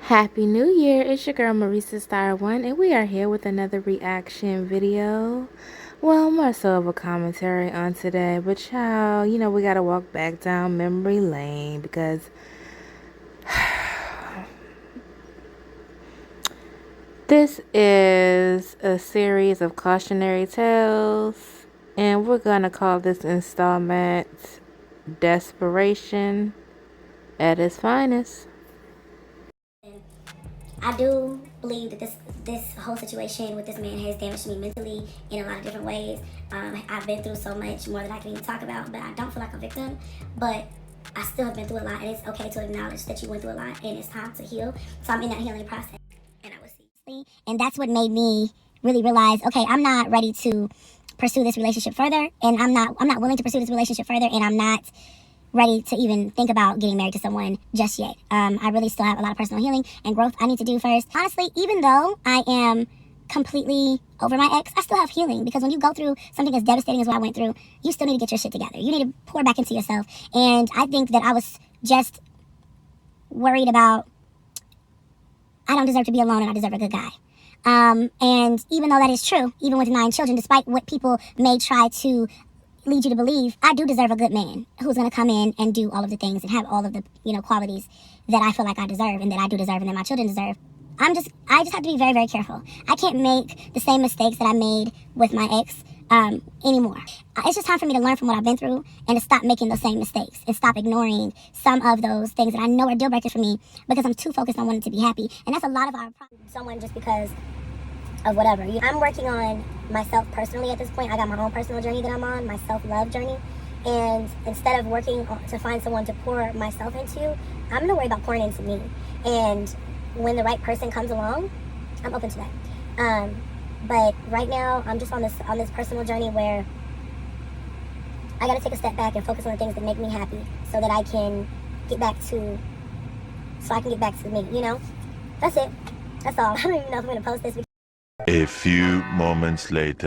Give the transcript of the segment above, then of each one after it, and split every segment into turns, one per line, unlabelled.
Happy New Year! It's your girl Marisa Star One, and we are here with another reaction video. Well, more so of a commentary on today, but child, we gotta walk back down memory lane because this is a series of cautionary tales, and we're gonna call this installment Desperation at its finest.
I do believe that this whole situation with this man has damaged me mentally in a lot of different ways. I've been through so much more than I can even talk about, but I don't feel like a victim. But I still have been through a lot, and it's okay to acknowledge that you went through a lot, and it's time to heal. So I'm in that healing process, and I was see, and that's what made me really realize, okay, I'm not ready to pursue this relationship further, and I'm not willing to pursue this relationship further, and I'm not ready to even think about getting married to someone just yet. I really still have a lot of personal healing and growth I need to do first. Honestly, even though I am completely over my ex, I still have healing, because when you go through something as devastating as what I went through, you still need to get your shit together. You need to pour back into yourself. And I think that I was just worried about, I don't deserve to be alone and I deserve a good guy. And even though that is true, even with 9 children, despite what people may try to lead you to believe, I do deserve a good man who's going to come in and do all of the things and have all of the, qualities that I feel like I deserve and that I do deserve and that my children deserve. I just have to be very, very careful. I can't make the same mistakes that I made with my ex anymore. It's just time for me to learn from what I've been through and to stop making those same mistakes and stop ignoring some of those things that I know are deal breakers for me because I'm too focused on wanting to be happy. And that's a lot of our problems. Someone just because of whatever. I'm working on myself personally at this point. I got my own personal journey that I'm on, my self-love journey. And instead of working to find someone to pour myself into, I'm going to worry about pouring into me. And when the right person comes along, I'm open to that. But right now, I'm just on this personal journey where I got to take a step back and focus on the things that make me happy so that I can get back to me, That's it. That's all. I don't even know if I'm going to post this.
A few moments later.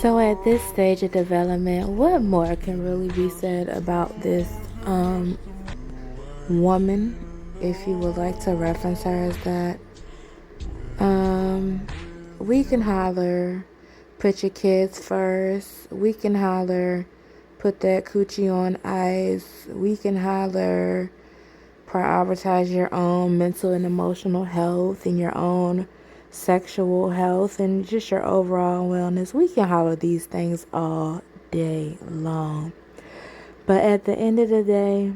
So at this stage of development, what more can really be said about this woman, if you would like to reference her as that? We can holler, put your kids first. We can holler, put that coochie on ice. We can holler, prioritize your own mental and emotional health and your own sexual health and just your overall wellness. We can holler these things all day long. But at the end of the day,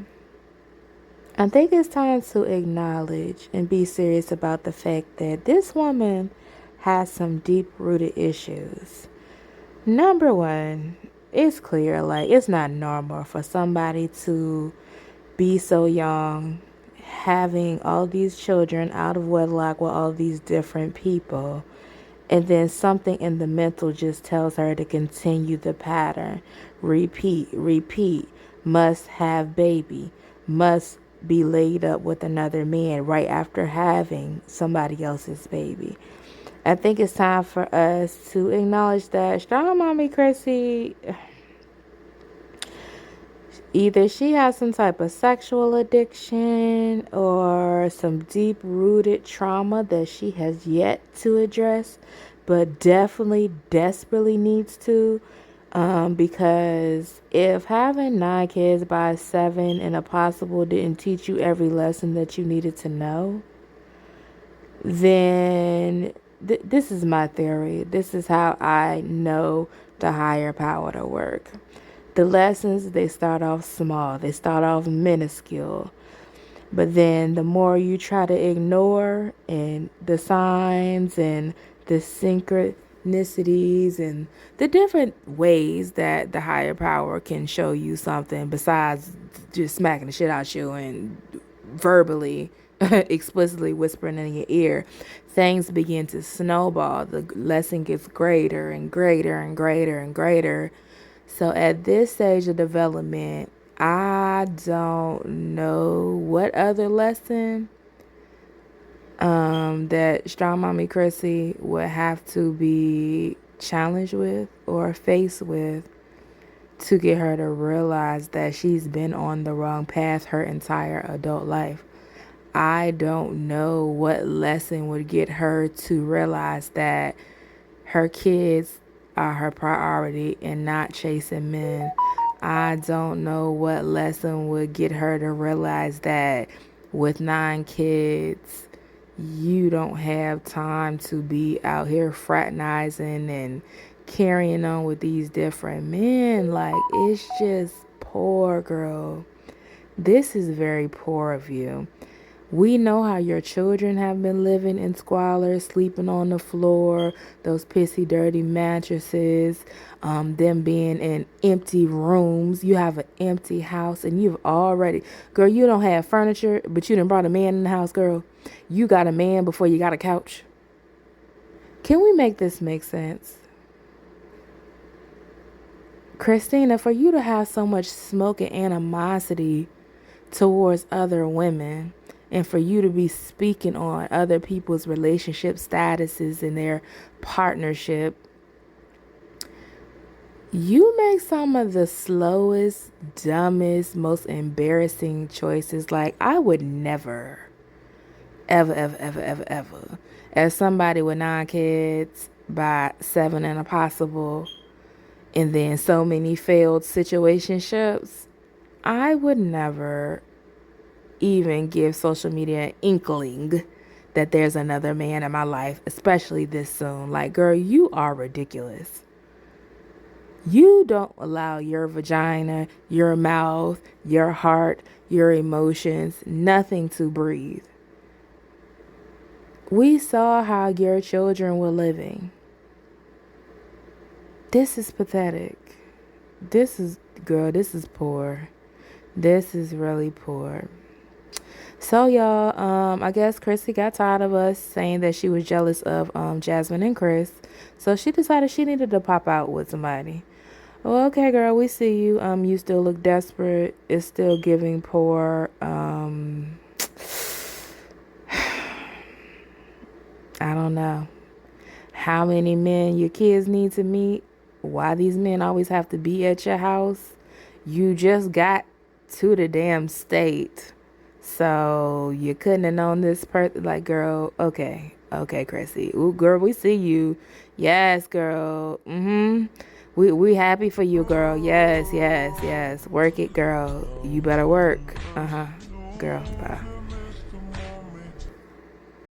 I think it's time to acknowledge and be serious about the fact that this woman has some deep-rooted issues. Number one, it's clear, it's not normal for somebody to be so young, having all these children out of wedlock with all these different people, and then something in the mental just tells her to continue the pattern. Repeat, must have baby, must be laid up with another man right after having somebody else's baby. I think it's time for us to acknowledge that StrongMommy Chrissy, either she has some type of sexual addiction or some deep-rooted trauma that she has yet to address, but definitely desperately needs to. Because if having 9 kids by 7 and a possible didn't teach you every lesson that you needed to know, then this is my theory. This is how I know the higher power to work. The lessons, they start off small, they start off minuscule. But then the more you try to ignore and the signs and the synchronicities and the different ways that the higher power can show you something besides just smacking the shit out you and verbally explicitly whispering in your ear, things begin to snowball. The lesson gets greater and greater and greater and greater. So at this stage of development, I don't know what other lesson that StrongMommy Chrissy would have to be challenged with or faced with to get her to realize that she's been on the wrong path her entire adult life. I don't know what lesson would get her to realize that her kids are her priority and not chasing men. I don't know what lesson would get her to realize that with 9 kids, you don't have time to be out here fraternizing and carrying on with these different men. Like, it's just poor, girl. This is very poor of you. We know how your children have been living in squalor, sleeping on the floor, those pissy, dirty mattresses, them being in empty rooms. You have an empty house and you've already, girl, you don't have furniture, but you done brought a man in the house, girl. You got a man before you got a couch. Can we make this make sense? Christina, for you to have so much smoke and animosity towards other women, and for you to be speaking on other people's relationship statuses and their partnership, you make some of the slowest, dumbest, most embarrassing choices. Like, I would never, ever, ever, ever, ever, ever, as somebody with 9 kids by 7 and a possible, and then so many failed situationships, I would never even give social media an inkling that there's another man in my life, especially this soon. Like, girl, you are ridiculous. You don't allow your vagina, your mouth, your heart, your emotions, nothing to breathe. We saw how your children were living. This is pathetic. This is poor. This is really poor. So, y'all, I guess Chrissy got tired of us saying that she was jealous of Jasmine and Chris. So she decided she needed to pop out with somebody. Well, okay, girl, we see you. You still look desperate. It's still giving poor. I don't know how many men your kids need to meet. Why these men always have to be at your house. You just got to the damn state. So you couldn't have known this person. Like, girl, okay, Chrissy. Ooh, girl, we see you. Yes, girl. We happy for you, girl. Yes. Work it, girl. You better work. Girl, bye.